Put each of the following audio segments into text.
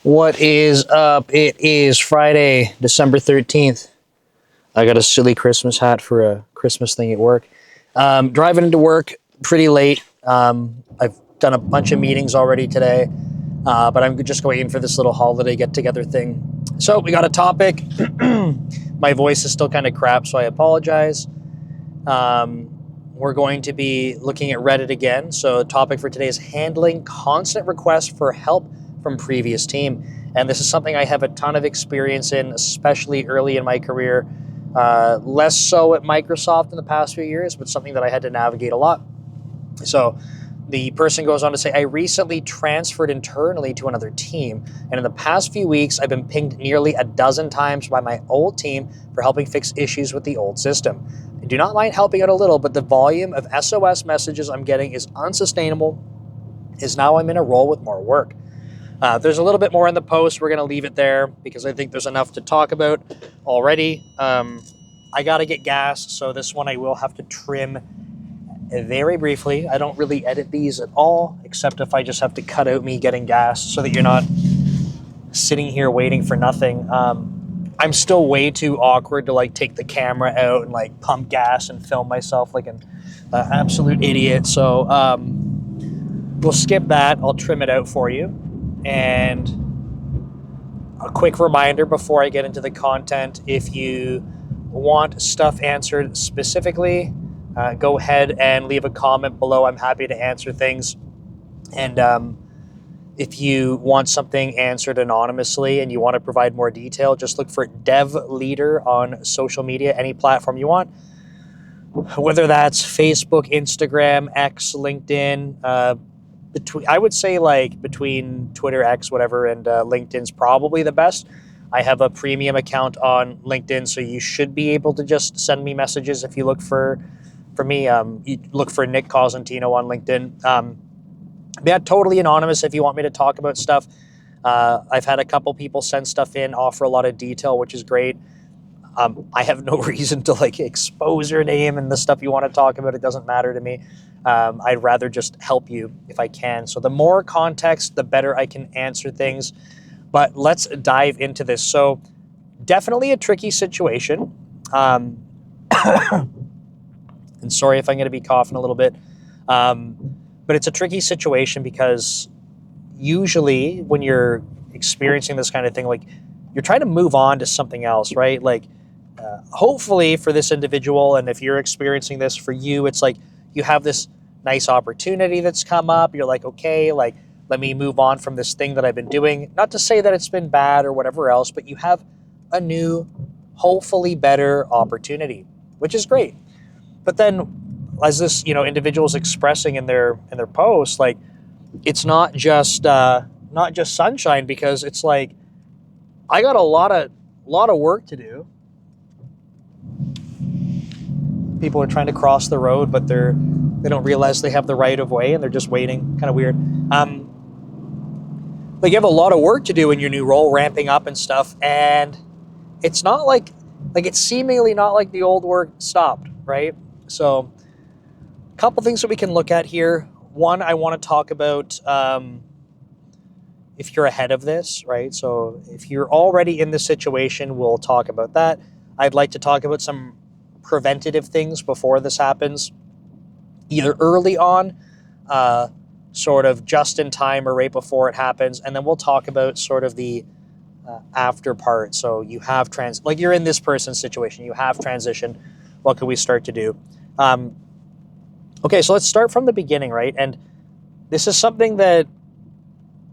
What is up? It is Friday, December 13th. I got a silly Christmas hat for a Christmas thing at work. Driving into work pretty late. I've done a bunch of meetings already today, but I'm just waiting for this little holiday get-together thing. So we got a topic. My voice is still kind of crap, so I apologize. We're going to be looking at Reddit again. So the topic for today is handling constant requests for help from previous team. And this is something I have a ton of experience in, especially early in my career. Less so at Microsoft in the past few years, but something that I had to navigate a lot. So the person goes on to say, I recently transferred internally to another team, and in the past few weeks, I've been pinged nearly a dozen times by my old team for helping fix issues with the old system. I do not mind helping out a little, but the volume of SOS messages I'm getting is unsustainable, as now I'm in a role with more work. There's a little bit more in the post. We're going to leave it there because I think there's enough to talk about already. I got to get gas, so this one I will have to trim very briefly. I don't really edit these at all, except if I just have to cut out me getting gas so that you're not sitting here waiting for nothing. I'm still way too awkward to take the camera out and pump gas and film myself like an absolute idiot. So we'll skip that. I'll trim it out for you. And a quick reminder before I get into the content, if you want stuff answered specifically, go ahead and leave a comment below. I'm happy to answer things. And if you want something answered anonymously and you want to provide more detail, just look for Dev Leader on social media, any platform you want. Whether that's Facebook, Instagram, X, LinkedIn, I would say between Twitter, X, whatever, and LinkedIn's probably the best. I have a premium account on LinkedIn, so you should be able to just send me messages if you look for me. You look for Nick Cosentino on LinkedIn. Yeah, totally anonymous if you want me to talk about stuff. I've had a couple people send stuff in, offer a lot of detail, which is great. I have no reason to expose your name and the stuff you want to talk about. It doesn't matter to me. I'd rather just help you if I can. So the more context, the better I can answer things. But let's dive into this. So definitely a tricky situation. And sorry if I'm going to be coughing a little bit. But it's a tricky situation because usually when you're experiencing this kind of thing, you're trying to move on to something else, right? Hopefully for this individual, and if you're experiencing this for you, it's you have this nice opportunity that's come up. You're okay, let me move on from this thing that I've been doing. Not to say that it's been bad or whatever else, but you have a new, hopefully better opportunity, which is great. But then as this, individual is expressing in their post, it's not just sunshine, because it's I got a lot of work to do. People are trying to cross the road, but they don't realize they have the right of way and they're just waiting. Kind of weird. You have a lot of work to do in your new role, ramping up and stuff, and it's not it's seemingly not like the old work stopped, right? So a couple things that we can look at here. One, I want to talk about if you're ahead of this, right? So if you're already in this situation, we'll talk about that. I'd like to talk about some preventative things before this happens, either early on, sort of just in time, or right before it happens. And then we'll talk about sort of the after part. So you have you're in this person's situation, you have transition. What can we start to do? Okay, so let's start from the beginning, right? And this is something that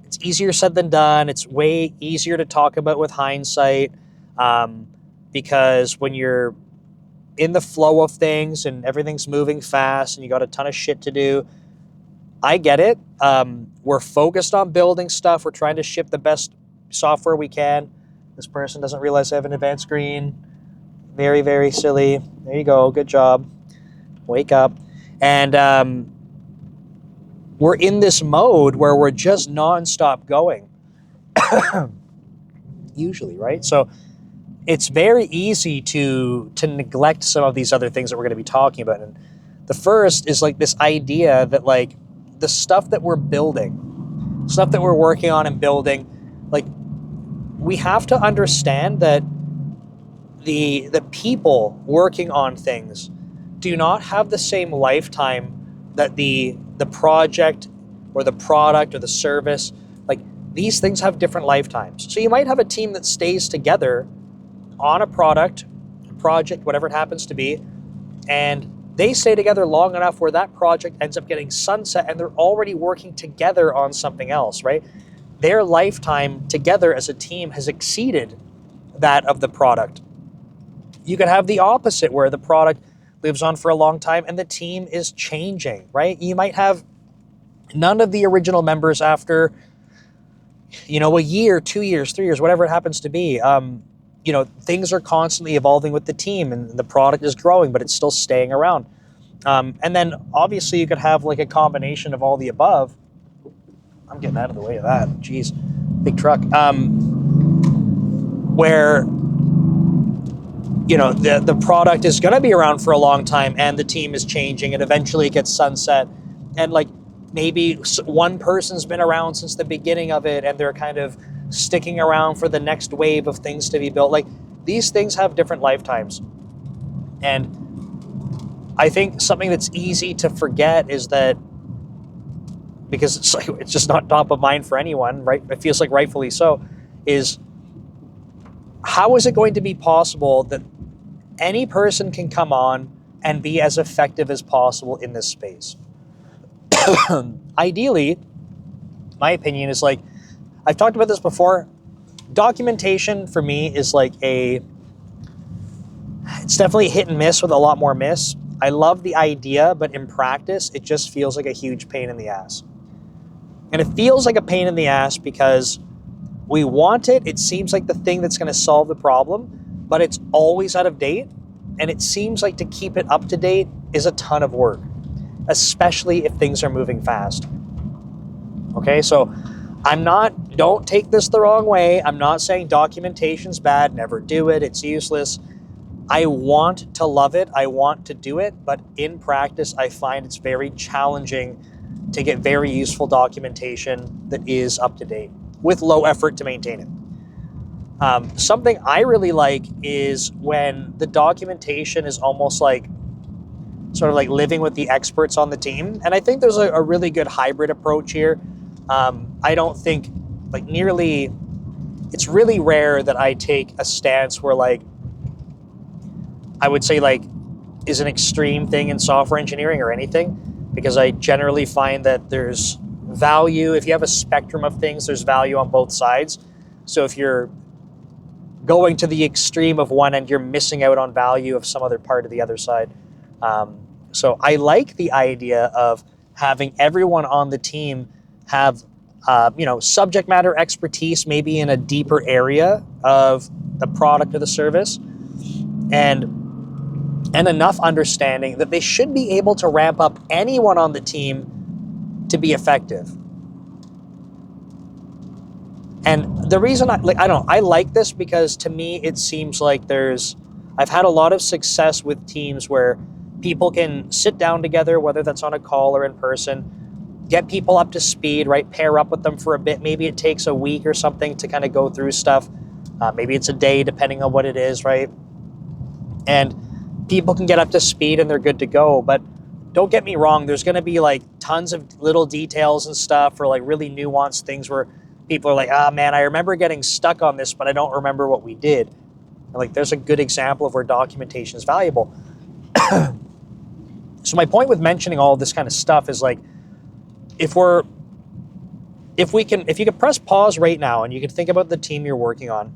it's easier said than done. It's way easier to talk about with hindsight, because when you're in the flow of things and everything's moving fast and you got a ton of shit to do, I get it. We're focused on building stuff. We're trying to ship the best software we can. This person doesn't realize they have an advanced screen. Very, very silly. There you go. Good job. Wake up. And we're in this mode where we're just nonstop going. Usually, right? So it's very easy to neglect some of these other things that we're going to be talking about. And the first is this idea that the stuff that we're building, stuff that we're working on and building, Like, we have to understand that the people working on things do not have the same lifetime that the project or the product or the service. Like, these things have different lifetimes. So you might have a team that stays together on a project, whatever it happens to be, and they stay together long enough where that project ends up getting sunset and they're already working together on something else, right? Their lifetime together as a team has exceeded that of the product. You could have the opposite, where the product lives on for a long time and the team is changing, right? You might have none of the original members after, a year, 2 years, 3 years, whatever it happens to be. Things are constantly evolving with the team and the product is growing, but it's still staying around. And then obviously you could have like a combination of all the above. I'm getting out of the way of that. Jeez, big truck. Where the product is going to be around for a long time and the team is changing and eventually it gets sunset, and like maybe one person's been around since the beginning of it and they're kind of sticking around for the next wave of things to be built. Like, these things have different lifetimes. And I think something that's easy to forget is that, because it's just not top of mind for anyone, right? It feels like rightfully so, is how is it going to be possible that any person can come on and be as effective as possible in this space? Ideally, my opinion is, like, I've talked about this before, documentation for me is like it's definitely hit and miss with a lot more miss. I love the idea, but in practice, it just feels like a huge pain in the ass. And it feels like a pain in the ass because we want it. It seems like the thing that's going to solve the problem, but it's always out of date. And it seems like to keep it up to date is a ton of work, especially if things are moving fast. Okay, so don't take this the wrong way. I'm not saying documentation's bad, never do it, it's useless. I want to love it, I want to do it, but in practice, I find it's very challenging to get very useful documentation that is up to date with low effort to maintain it. Something I really like is when the documentation is almost like sort of like living with the experts on the team. And I think there's a really good hybrid approach here. I don't think it's really rare that I take a stance where I would say is an extreme thing in software engineering or anything, because I generally find that there's value. If you have a spectrum of things, there's value on both sides. So if you're going to the extreme of one end, you're missing out on value of some other part of the other side. So I like the idea of having everyone on the team have subject matter expertise, maybe in a deeper area of the product or the service, and enough understanding that they should be able to ramp up anyone on the team to be effective. And the reason I like this, because to me it seems like I've had a lot of success with teams where people can sit down together, whether that's on a call or in person, get people up to speed, right? Pair up with them for a bit. Maybe it takes a week or something to kind of go through stuff. Maybe it's a day, depending on what it is, right? And people can get up to speed and they're good to go. But don't get me wrong, there's going to be tons of little details and stuff, or really nuanced things where people are like, man, I remember getting stuck on this, but I don't remember what we did. And there's a good example of where documentation is valuable. So my point with mentioning all this kind of stuff is if you could press pause right now and you can think about the team you're working on,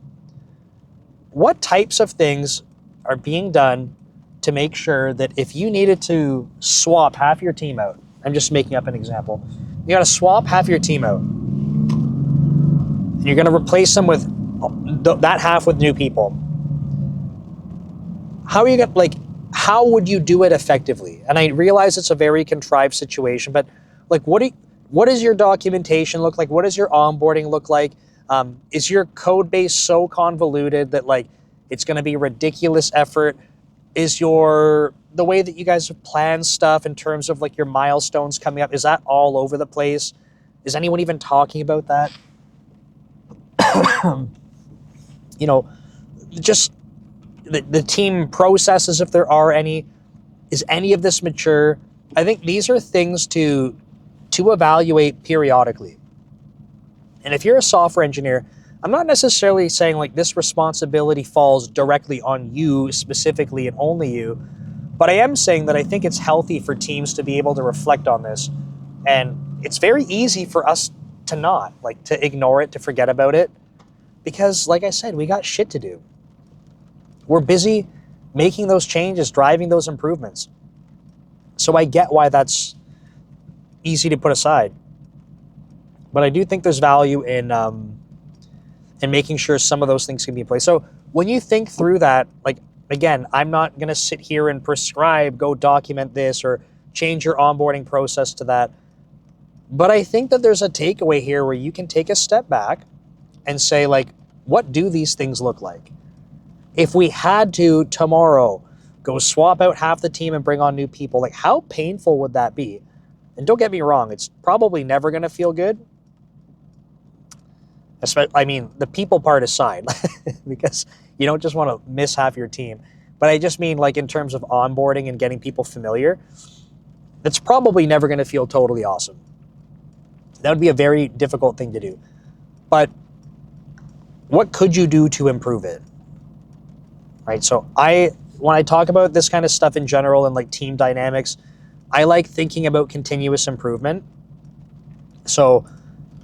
what types of things are being done to make sure that if you needed to swap half your team out, I'm just making up an example, you got to swap half your team out, and you're going to replace them with that half with new people. How are you going how would you do it effectively? And I realize it's a very contrived situation, but what does your documentation look like? What does your onboarding look like? Is your code base so convoluted that it's going to be ridiculous effort? Is the way that you guys have planned stuff in terms of your milestones coming up, is that all over the place? Is anyone even talking about that? you know, just the team processes, if there are any. Is any of this mature? I think these are things to evaluate periodically. And if you're a software engineer, I'm not necessarily saying like this responsibility falls directly on you specifically and only you, but I am saying that I think it's healthy for teams to be able to reflect on this. And it's very easy for us to not, like, to ignore it, to forget about it, because like I said, we got shit to do. We're busy making those changes, driving those improvements. So I get why that's easy to put aside. But I do think there's value in making sure some of those things can be in place. So when you think through that, like, again, I'm not going to sit here and prescribe, go document this or change your onboarding process to that. But I think that there's a takeaway here where you can take a step back and say, like, what do these things look like? If we had to tomorrow go swap out half the team and bring on new people, like, how painful would that be? And don't get me wrong, it's probably never going to feel good. I mean, the people part aside, because you don't just want to miss half your team. But I just mean, like, in terms of onboarding and getting people familiar, it's probably never going to feel totally awesome. That would be a very difficult thing to do. But what could you do to improve it? Right? So when I talk about this kind of stuff in general and like team dynamics, I like thinking about continuous improvement. So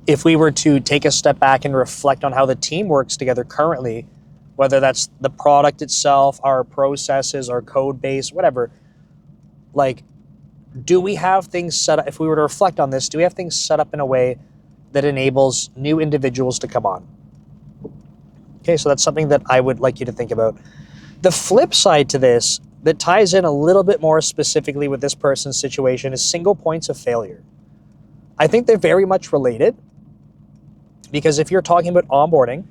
if we were to take a step back and reflect on how the team works together currently, whether that's the product itself, our processes, our code base, whatever, like, do we have things set up, if we were to reflect on this, do we have things set up in a way that enables new individuals to come on? Okay, so that's something that I would like you to think about. The flip side to this, that ties in a little bit more specifically with this person's situation, is single points of failure. I think they're very much related, because if you're talking about onboarding,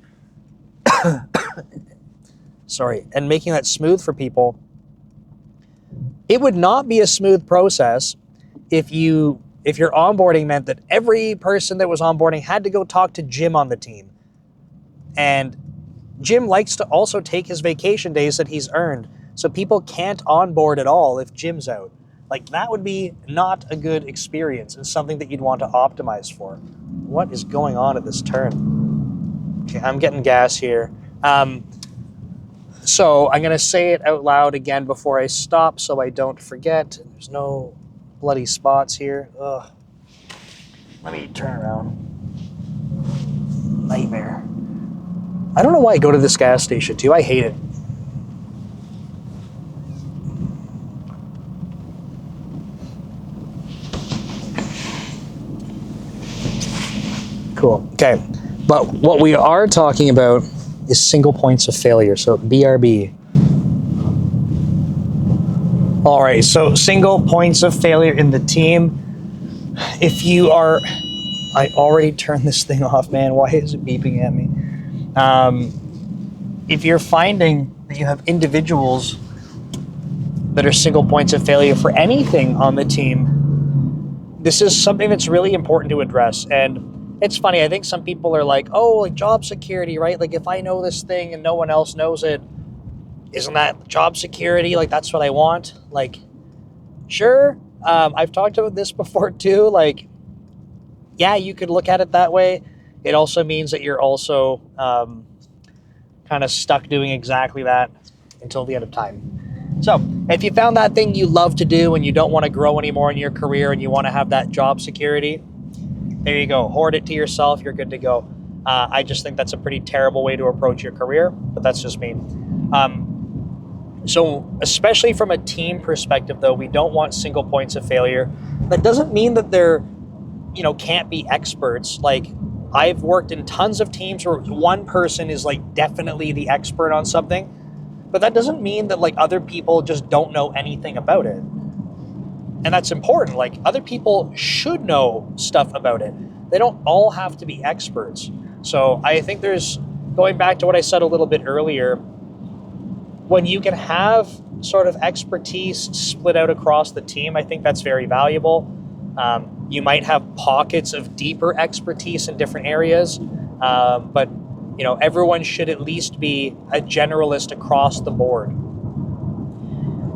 and making that smooth for people, it would not be a smooth process if your onboarding meant that every person that was onboarding had to go talk to Jim on the team. And Jim likes to also take his vacation days that he's earned, so people can't onboard at all if Jim's out. Like, that would be not a good experience and something that you'd want to optimize for. What is going on at this turn? Okay, I'm getting gas here. So I'm going to say it out loud again before I stop so I don't forget. There's no bloody spots here. Ugh. Let me turn around. Nightmare. I don't know why I go to this gas station too. I hate it. Cool. Okay. But what we are talking about is single points of failure. So BRB. All right. So single points of failure in the team. If you are, I already turned this thing off, man. Why is it beeping at me? If you're finding that you have individuals that are single points of failure for anything on the team, this is something that's really important to address. And it's funny, I think some people are like, oh, like job security, right? Like, if I know this thing and no one else knows it, isn't that job security? Like, that's what I want. Like, sure. I've talked about this before too. Like, yeah, you could look at it that way. It also means that you're also kind of stuck doing exactly that until the end of time. So if you found that thing you love to do and you don't want to grow anymore in your career and you want to have that job security, there you go. Hoard it to yourself. You're good to go. I just think that's a pretty terrible way to approach your career, but that's just me. So especially from a team perspective, though, we don't want single points of failure. That doesn't mean that there, can't be experts. Like, I've worked in tons of teams where one person is like definitely the expert on something, but that doesn't mean that like other people just don't know anything about it. And that's important. Like, other people should know stuff about it. They don't all have to be experts. So I think there's, going back to what I said a little bit earlier, when you can have sort of expertise split out across the team, I think that's very valuable. You might have pockets of deeper expertise in different areas, but everyone should at least be a generalist across the board.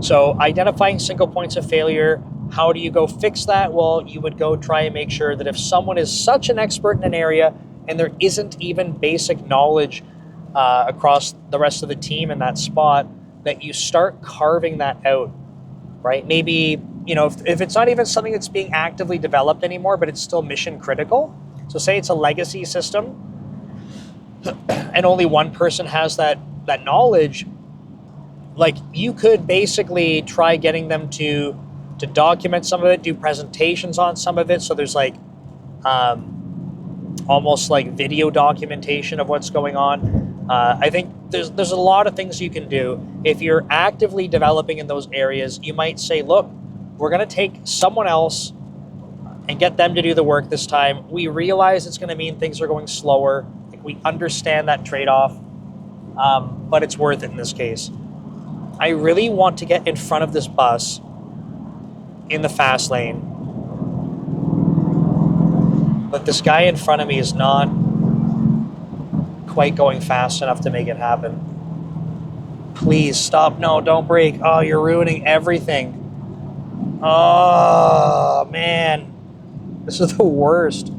So identifying single points of failure, how do you go fix that? Well, you would go try and make sure that if someone is such an expert in an area and there isn't even basic knowledge across the rest of the team in that spot, that you start carving that out, right? Maybe, if it's not even something that's being actively developed anymore, but it's still mission critical. So say it's a legacy system and only one person has that knowledge, like you could basically try getting them to document some of it, do presentations on some of it. So there's like almost like video documentation of what's going on. I think there's a lot of things you can do. If you're actively developing in those areas, you might say, look, we're going to take someone else and get them to do the work this time. We realize it's going to mean things are going slower. Like, we understand that trade-off, but it's worth it in this case. I really want to get in front of this bus in the fast lane, but this guy in front of me is not quite going fast enough to make it happen. Please stop. No, don't brake. Oh, you're ruining everything. Oh, man. This is the worst.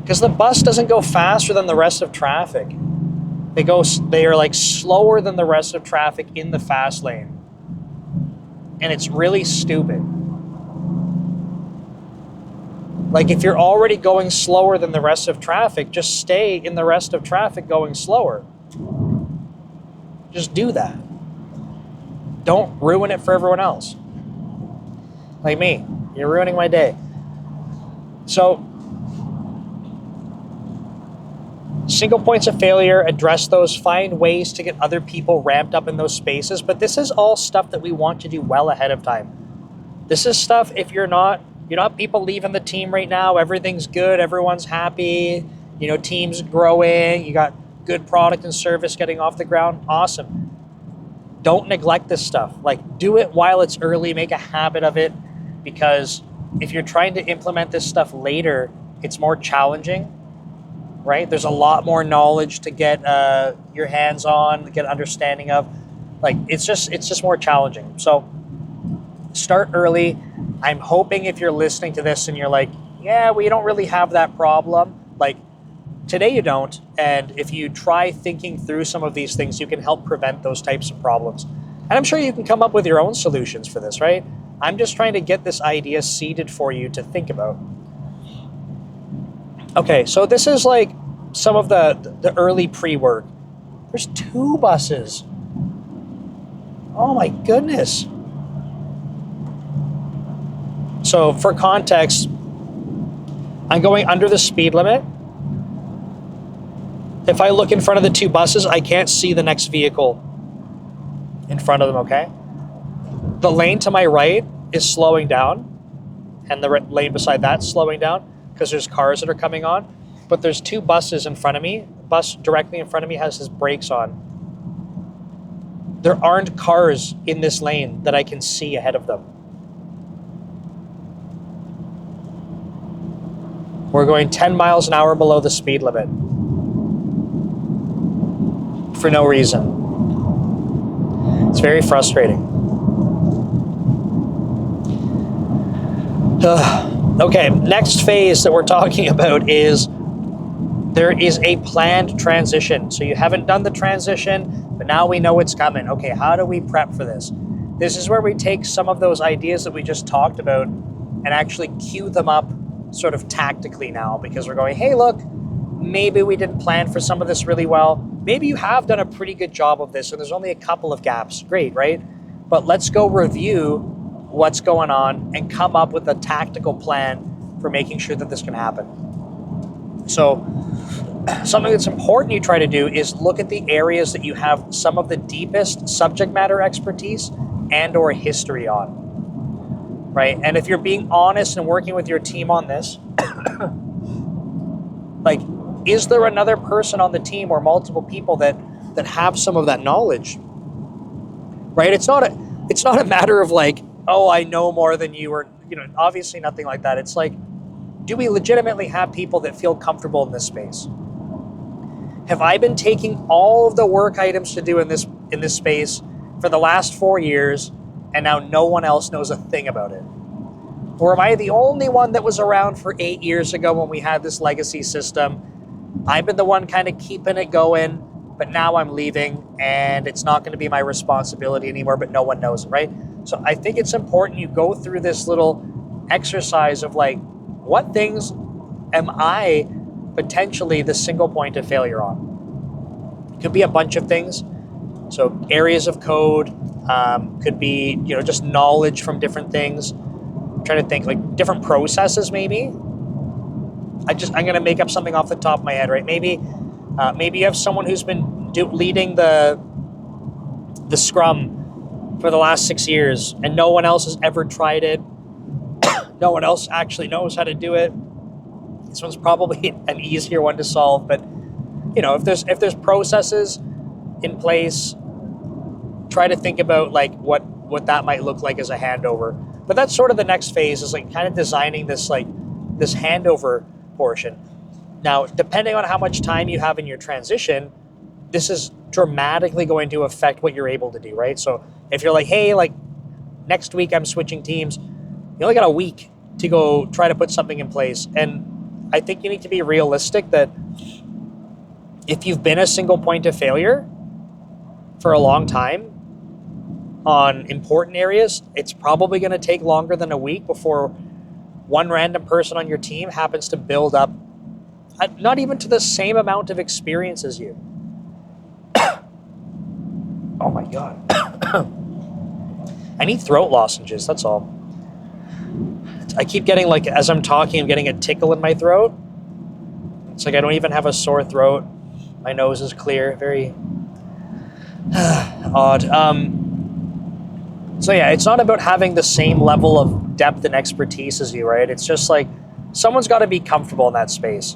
Because the bus doesn't go faster than the rest of traffic. They are like slower than the rest of traffic in the fast lane. And it's really stupid. Like, if you're already going slower than the rest of traffic, just stay in the rest of traffic going slower. Just do that. Don't ruin it for everyone else. Like me, you're ruining my day. So, single points of failure, address those, find ways to get other people ramped up in those spaces. But this is all stuff that we want to do well ahead of time. This is stuff, if you don't have people leaving the team right now, everything's good, everyone's happy, team's growing, you got good product and service getting off the ground, awesome. Don't neglect this stuff. Like, do it while it's early, make a habit of it, because if you're trying to implement this stuff later, it's more challenging, right? There's a lot more knowledge to get your hands on, get understanding of. Like, it's just more challenging. So start early. I'm hoping if you're listening to this and you're like, yeah, we don't really have that problem, like, today you don't. And if you try thinking through some of these things, you can help prevent those types of problems. And I'm sure you can come up with your own solutions for this, right? I'm just trying to get this idea seeded for you to think about. Okay, so this is like some of the early pre-work. There's 2 buses. Oh my goodness. So for context, I'm going under the speed limit. If I look in front of the 2 buses, I can't see the next vehicle in front of them, okay? The lane to my right is slowing down, and the lane beside that's slowing down because there's cars that are coming on. But there's 2 buses in front of me. The bus directly in front of me has his brakes on. There aren't cars in this lane that I can see ahead of them. We're going 10 miles an hour below the speed limit for no reason. It's very frustrating. Okay, next phase that we're talking about is there is a planned transition. So you haven't done the transition, but now we know it's coming. Okay, how do we prep for this? This is where we take some of those ideas that we just talked about and actually cue them up sort of tactically now, because we're going, hey, look, maybe we didn't plan for some of this really well. Maybe you have done a pretty good job of this, and there's only a couple of gaps. Great, right? But let's go review what's going on and come up with a tactical plan for making sure that this can happen. So something that's important you try to do is look at the areas that you have some of the deepest subject matter expertise and or history on, right? And if you're being honest and working with your team on this, like, is there another person on the team or multiple people that have some of that knowledge, right? It's not a matter of like, oh, I know more than you, or, obviously nothing like that. It's like, do we legitimately have people that feel comfortable in this space? Have I been taking all of the work items to do in this space for the last 4 years, and now no one else knows a thing about it? Or am I the only one that was around for 8 years ago when we had this legacy system? I've been the one kind of keeping it going, but now I'm leaving and it's not going to be my responsibility anymore, but no one knows it, right? So I think it's important you go through this little exercise of like, what things am I potentially the single point of failure on? It could be a bunch of things. So areas of code, could be, just knowledge from different things. I'm trying to think like different processes maybe. I'm going to make up something off the top of my head, right? Maybe you have someone who's been leading the Scrum for the last 6 years, and no one else has ever tried it. No one else actually knows how to do it. This one's probably an easier one to solve, but if there's processes in place, try to think about like what that might look like as a handover. But that's sort of the next phase, is like kind of designing this handover portion. Now, depending on how much time you have in your transition, this is dramatically going to affect what you're able to do, right? So if you're like, hey, like next week I'm switching teams, you only got a week to go try to put something in place. And I think you need to be realistic that if you've been a single point of failure for a long time on important areas, it's probably going to take longer than a week before one random person on your team happens to build up not even to the same amount of experience as you. Oh my God. I need throat lozenges, that's all. I keep getting like, as I'm talking, I'm getting a tickle in my throat. It's like I don't even have a sore throat. My nose is clear, very odd. So yeah, it's not about having the same level of depth and expertise as you, right? It's just like someone's got to be comfortable in that space.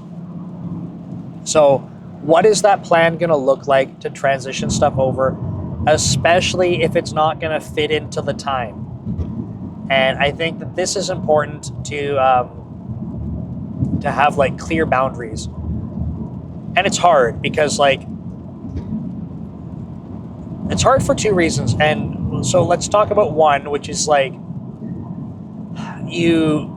So what is that plan going to look like to transition stuff over, especially if it's not going to fit into the time? And I think that this is important to have like clear boundaries. And it's hard because like, it's hard for two reasons. And so let's talk about one, which is like, you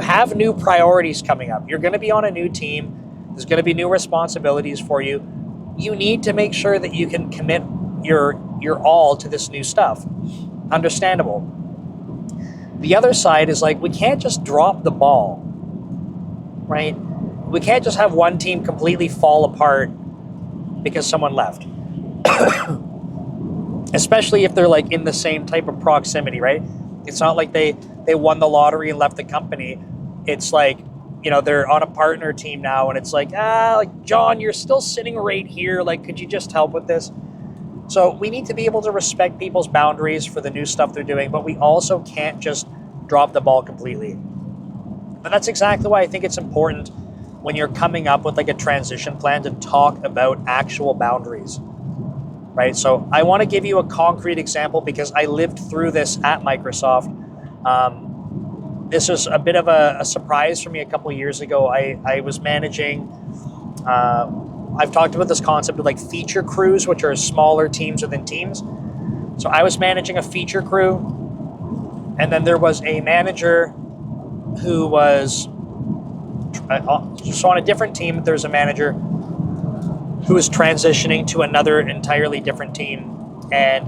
have new priorities coming up. You're going to be on a new team. There's going to be new responsibilities for you. You need to make sure that you can commit your all to this new stuff. Understandable. The other side is like, we can't just drop the ball, right? We can't just have one team completely fall apart because someone left. Especially if they're like in the same type of proximity, right? It's not like they won the lottery and left the company. It's like, they're on a partner team now, and it's like, like, John, you're still sitting right here. Like, could you just help with this? So we need to be able to respect people's boundaries for the new stuff they're doing, but we also can't just drop the ball completely. But that's exactly why I think it's important when you're coming up with like a transition plan to talk about actual boundaries, right? So I want to give you a concrete example because I lived through this at Microsoft. This was a bit of a surprise for me a couple of years ago. I was managing, I've talked about this concept of like feature crews, which are smaller teams within teams. So I was managing a feature crew, and then there was a manager who was, so on a different team, there's a manager who was transitioning to another entirely different team. And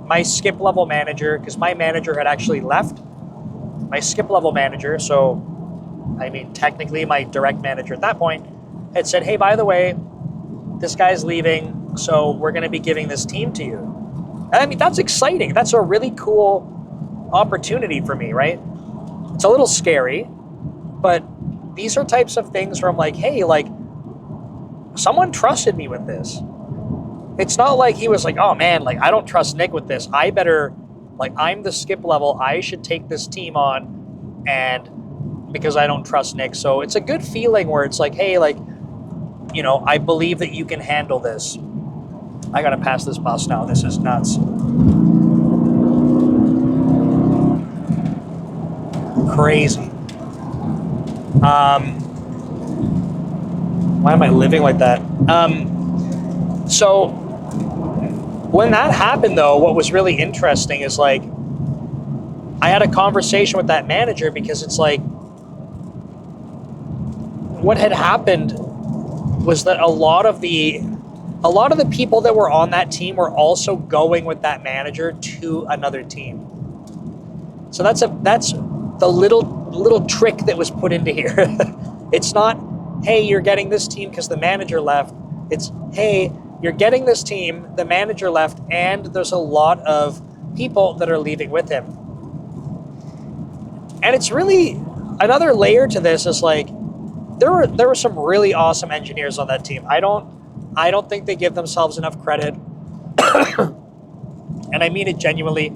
my skip level manager, because my manager had actually left, my skip level manager, so I mean technically my direct manager at that point, had said, hey, by the way, this guy's leaving, so we're going to be giving this team to you. And I mean, that's exciting. That's a really cool opportunity for me, right? It's a little scary, but these are types of things where I'm like, hey, like, someone trusted me with this. It's not like he was like, oh man, like, I don't trust Nick with this. I better, like, I'm the skip level. I should take this team on, and because I don't trust Nick. So it's a good feeling where it's like, hey, like, I believe that you can handle this. I got to pass this bus now. This is nuts. Crazy. Why am I living like that? So when that happened, though, what was really interesting is like I had a conversation with that manager, because it's like what had happened was that a lot of the people that were on that team were also going with that manager to another team. So that's the little trick that was put into here. It's not, hey, you're getting this team because the manager left. It's, hey, you're getting this team, the manager left, and there's a lot of people that are leaving with him. And it's really another layer to this is like there were some really awesome engineers on that team. I don't think they give themselves enough credit. And I mean it genuinely.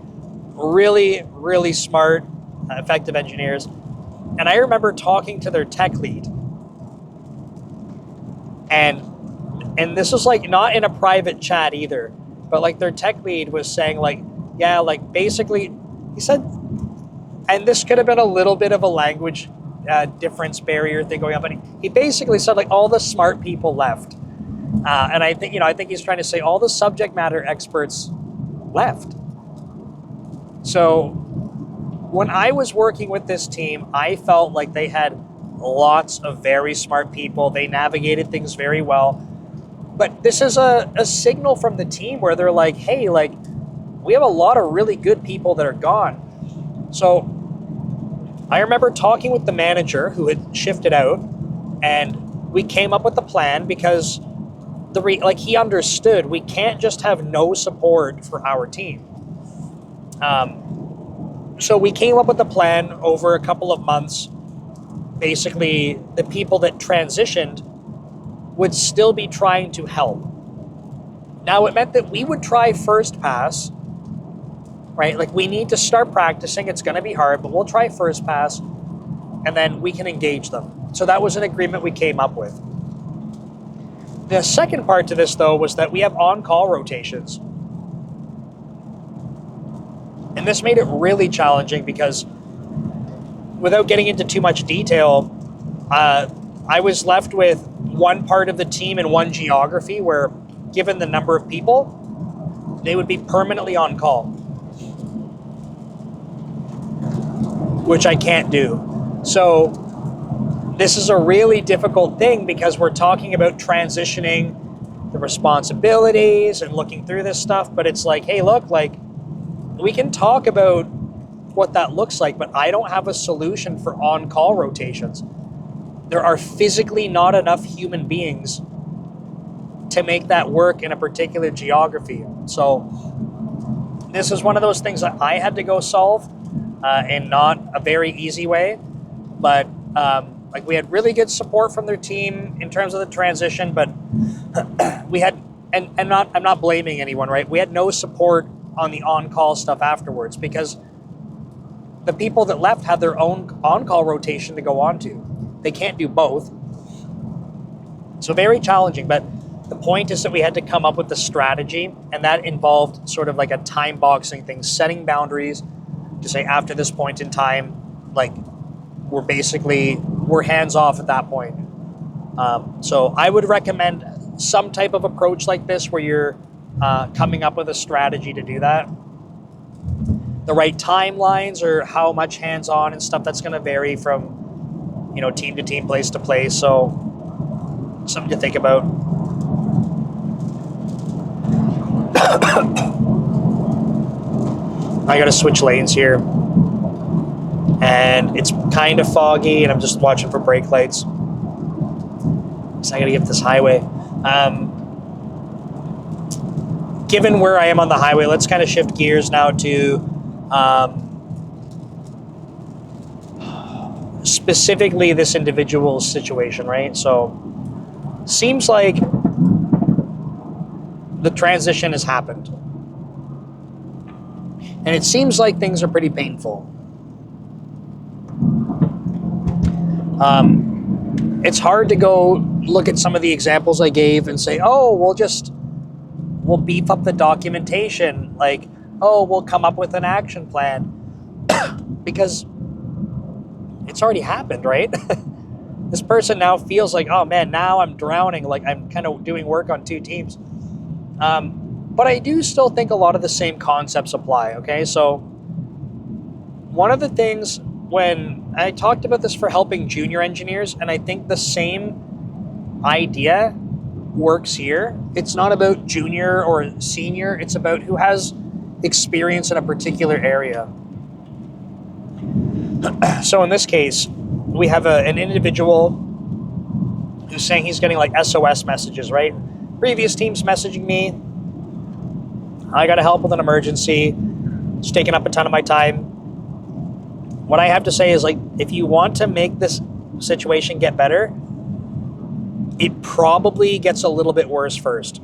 Really, really smart, effective engineers. And I remember talking to their tech lead. And this was like not in a private chat either, but like their tech lead was saying like, yeah, like basically he said, and this could have been a little bit of a language difference barrier thing going on, but he basically said like all the smart people left. And I think he's trying to say all the subject matter experts left. So when I was working with this team, I felt like they had lots of very smart people. They navigated things very well. But this is a signal from the team where they're like, hey, like we have a lot of really good people that are gone. So I remember talking with the manager who had shifted out, and we came up with a plan because he understood we can't just have no support for our team. So we came up with a plan over a couple of months. Basically, the people that transitioned would still be trying to help. Now, it meant that we would try first pass, right? Like we need to start practicing. It's going to be hard, but we'll try first pass, and then we can engage them. So that was an agreement we came up with. The second part to this, though, was that we have on-call rotations. And this made it really challenging because without getting into too much detail, I was left with one part of the team in one geography where, given the number of people, they would be permanently on call, which I can't do. So this is a really difficult thing because we're talking about transitioning the responsibilities and looking through this stuff, but it's like, hey, look, like we can talk about what that looks like, but I don't have a solution for on-call rotations. There are physically not enough human beings to make that work in a particular geography. So this is one of those things that I had to go solve in not a very easy way, but like we had really good support from their team in terms of the transition, but we had, and I'm not blaming anyone, right? We had no support on the on-call stuff afterwards because the people that left had their own on-call rotation to go on to. They can't do both. So very challenging, but the point is that we had to come up with a strategy, and that involved sort of like a time boxing thing, setting boundaries to say after this point in time, like we're hands off at that point. So I would recommend some type of approach like this where you're coming up with a strategy to do that. The right timelines or how much hands-on and stuff, that's going to vary from team to team, place to place. So something to think about. I got to switch lanes here, and it's kind of foggy, and I'm just watching for brake lights. So I got to get this highway. Given where I am on the highway, let's kind of shift gears now to specifically this individual's situation, right? So seems like the transition has happened. And it seems like things are pretty painful. It's hard to go look at some of the examples I gave and say, oh, we'll beef up the documentation. Like, oh, we'll come up with an action plan. Because it's already happened, right? this person now feels like, oh man, now I'm drowning, like I'm kind of doing work on two teams. But I do still think a lot of the same concepts apply, okay? So one of the things, when I talked about this for helping junior engineers, and I think the same idea works here. It's not about junior or senior, it's about who has experience in a particular area. So in this case, we have an individual who's saying he's getting like SOS messages, right? Previous team's messaging me, I gotta help with an emergency, it's taking up a ton of my time. What I have to say is, like, if you want to make this situation get better, it probably gets a little bit worse first.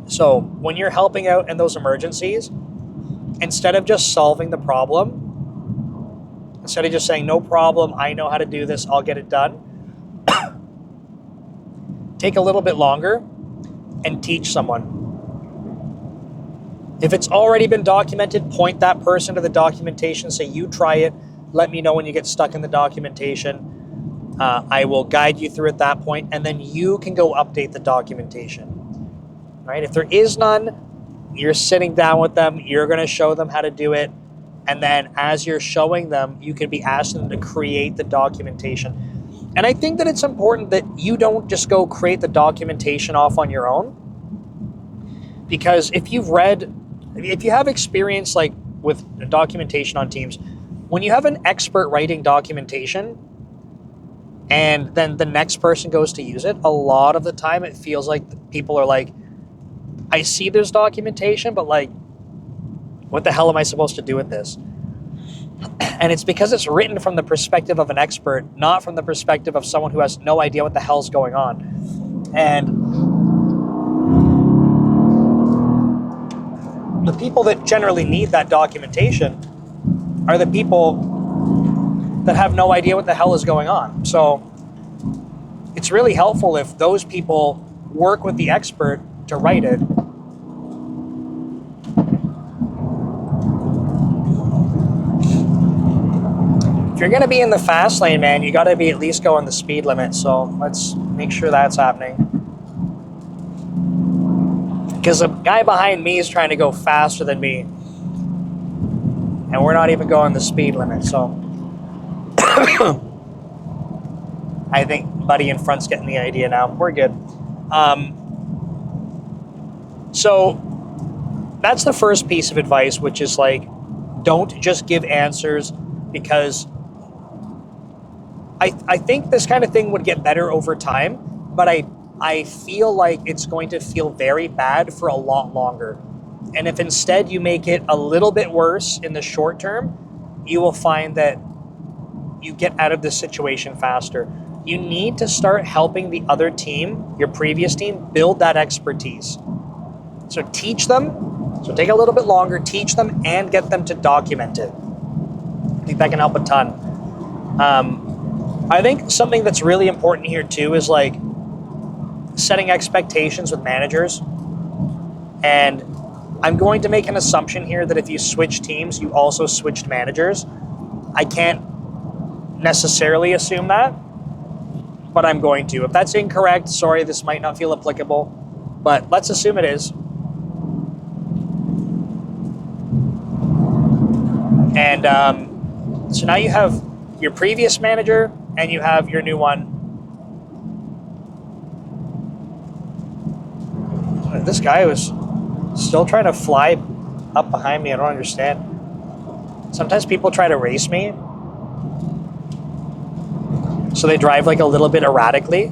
So when you're helping out in those emergencies, instead of just solving the problem, instead of just saying, no problem, I know how to do this, I'll get it done, take a little bit longer and teach someone. If it's already been documented, point that person to the documentation, say, you try it, let me know when you get stuck in the documentation. I will guide you through at that point, and then you can go update the documentation. Right? If there is none, you're sitting down with them, you're going to show them how to do it, and then as you're showing them, you can be asking them to create the documentation. And I think that it's important that you don't just go create the documentation off on your own, because if you have experience like with documentation on teams, when you have an expert writing documentation and then the next person goes to use it, a lot of the time it feels like people are like, I see there's documentation, but like, what the hell am I supposed to do with this? And it's because it's written from the perspective of an expert, not from the perspective of someone who has no idea what the hell's going on. And the people that generally need that documentation are the people that have no idea what the hell is going on. So it's really helpful if those people work with the expert to write it. If you're going to be in the fast lane, man, you got to be at least going the speed limit. So let's make sure that's happening. Because the guy behind me is trying to go faster than me. And we're not even going the speed limit, so. I think buddy in front's getting the idea now. We're good. So that's the first piece of advice, which is like, don't just give answers, because I think this kind of thing would get better over time, but I feel like it's going to feel very bad for a lot longer. And if instead you make it a little bit worse in the short term, you will find that you get out of this situation faster. You need to start helping the other team, your previous team, build that expertise. So teach them, so take a little bit longer, teach them and get them to document it. I think that can help a ton. I think something that's really important here too is like setting expectations with managers. And I'm going to make an assumption here that if you switch teams, you also switched managers. I can't necessarily assume that, but I'm going to. If that's incorrect, sorry, this might not feel applicable, but let's assume it is. And so now you have your previous manager and you have your new one. This guy was still trying to fly up behind me. I don't understand. Sometimes people try to race me, so they drive like a little bit erratically.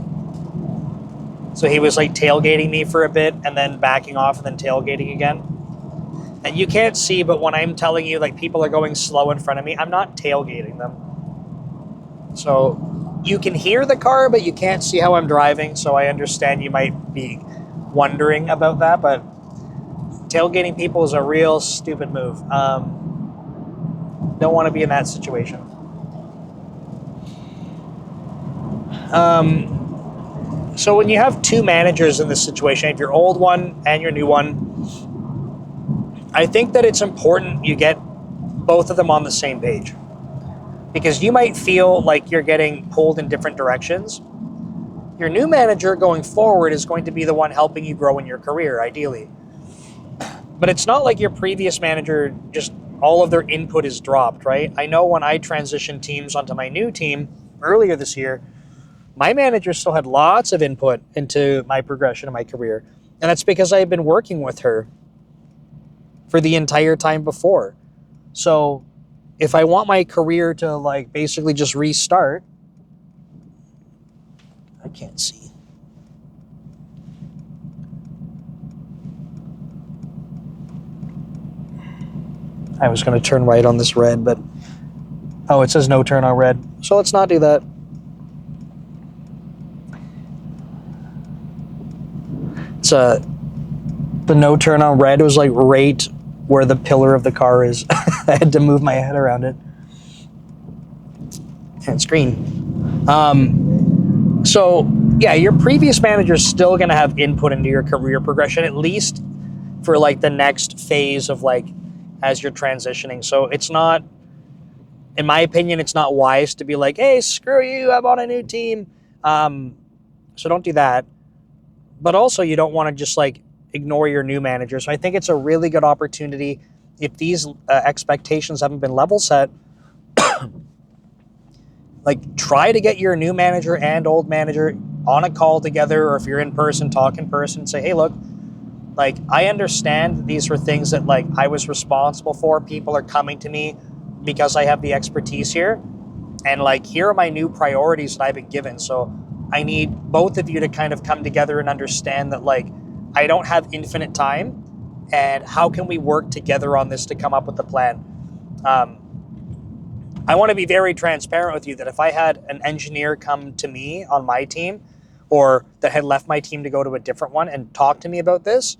So he was like tailgating me for a bit and then backing off and then tailgating again. And you can't see, but when I'm telling you like people are going slow in front of me, I'm not tailgating them. So you can hear the car, but you can't see how I'm driving. So I understand you might be wondering about that, but tailgating people is a real stupid move. Don't want to be in that situation. So when you have two managers in this situation, if your old one and your new one, I think that it's important you get both of them on the same page. because you might feel like you're getting pulled in different directions. Your new manager going forward is going to be the one helping you grow in your career, ideally. But it's not like your previous manager, just all of their input is dropped, right? I know when I transitioned teams onto my new team earlier this year, my manager still had lots of input into my progression in my career. And that's because I had been working with her for the entire time before. So if I want my career to like basically just restart, I can't see. I was going to turn right on this red, but oh, it says no turn on red. So let's not do that. It's the no turn on red was like right where the pillar of the car is. I had to move my head around it. And it's green. So yeah, your previous manager is still going to have input into your career progression, at least for like the next phase of like as you're transitioning. So it's not, in my opinion, it's not wise to be like, hey, screw you, I'm on a new team. So don't do that. But also you don't want to just like ignore your new manager. So I think it's a really good opportunity if these expectations haven't been level set. Like try to get your new manager and old manager on a call together, or if you're in person, talk in person, say, hey, look, like I understand that these were things that like I was responsible for. People are coming to me because I have the expertise here. And like, here are my new priorities that I've been given. So I need both of you to kind of come together and understand that like, I don't have infinite time, and how can we work together on this to come up with a plan? I want to be very transparent with you that if I had an engineer come to me on my team, or that had left my team to go to a different one and talk to me about this,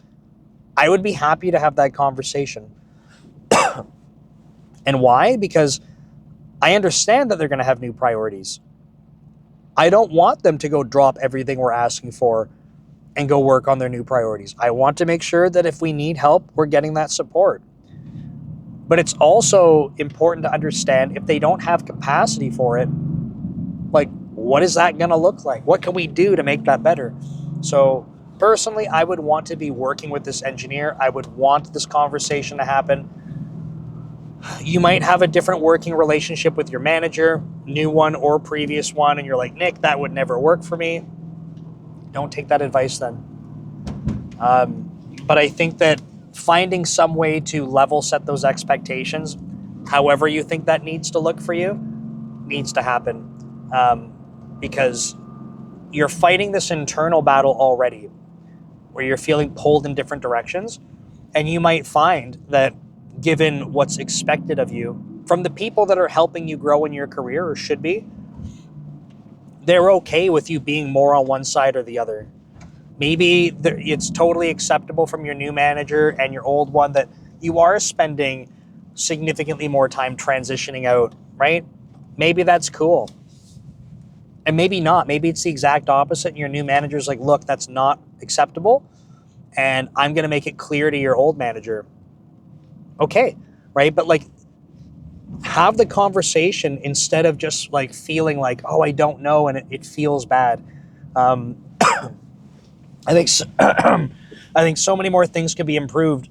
I would be happy to have that conversation. And why? Because I understand that they're going to have new priorities. I don't want them to go drop everything we're asking for and go work on their new priorities. I want to make sure that if we need help, we're getting that support. But it's also important to understand if they don't have capacity for it, like, what is that going to look like? What can we do to make that better? So personally, I would want to be working with this engineer. I would want this conversation to happen. You might have a different working relationship with your manager, new one or previous one, and you're like, Nick, that would never work for me. Don't take that advice then. But I think that finding some way to level set those expectations, however you think that needs to look for you, needs to happen. Because you're fighting this internal battle already where you're feeling pulled in different directions. And you might find that given what's expected of you from the people that are helping you grow in your career, or should be, they're okay with you being more on one side or the other. Maybe it's totally acceptable from your new manager and your old one that you are spending significantly more time transitioning out, right? Maybe that's cool. And maybe not. Maybe it's the exact opposite, and your new manager's like, look, that's not acceptable, and I'm going to make it clear to your old manager. Okay, right? But like, have the conversation instead of just like feeling like, oh, I don't know, and it feels bad. I think so many more things could be improved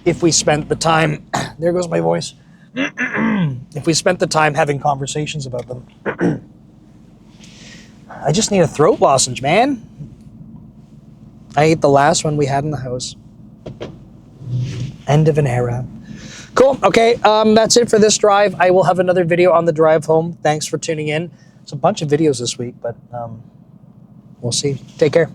if we spent the time. There goes my voice. If we spent the time having conversations about them. I just need a throat lozenge, man. I ate the last one we had in the house. End of an era. Cool. Okay, that's it for this drive. I will have another video on the drive home. Thanks for tuning in. It's a bunch of videos this week, but we'll see. Take care.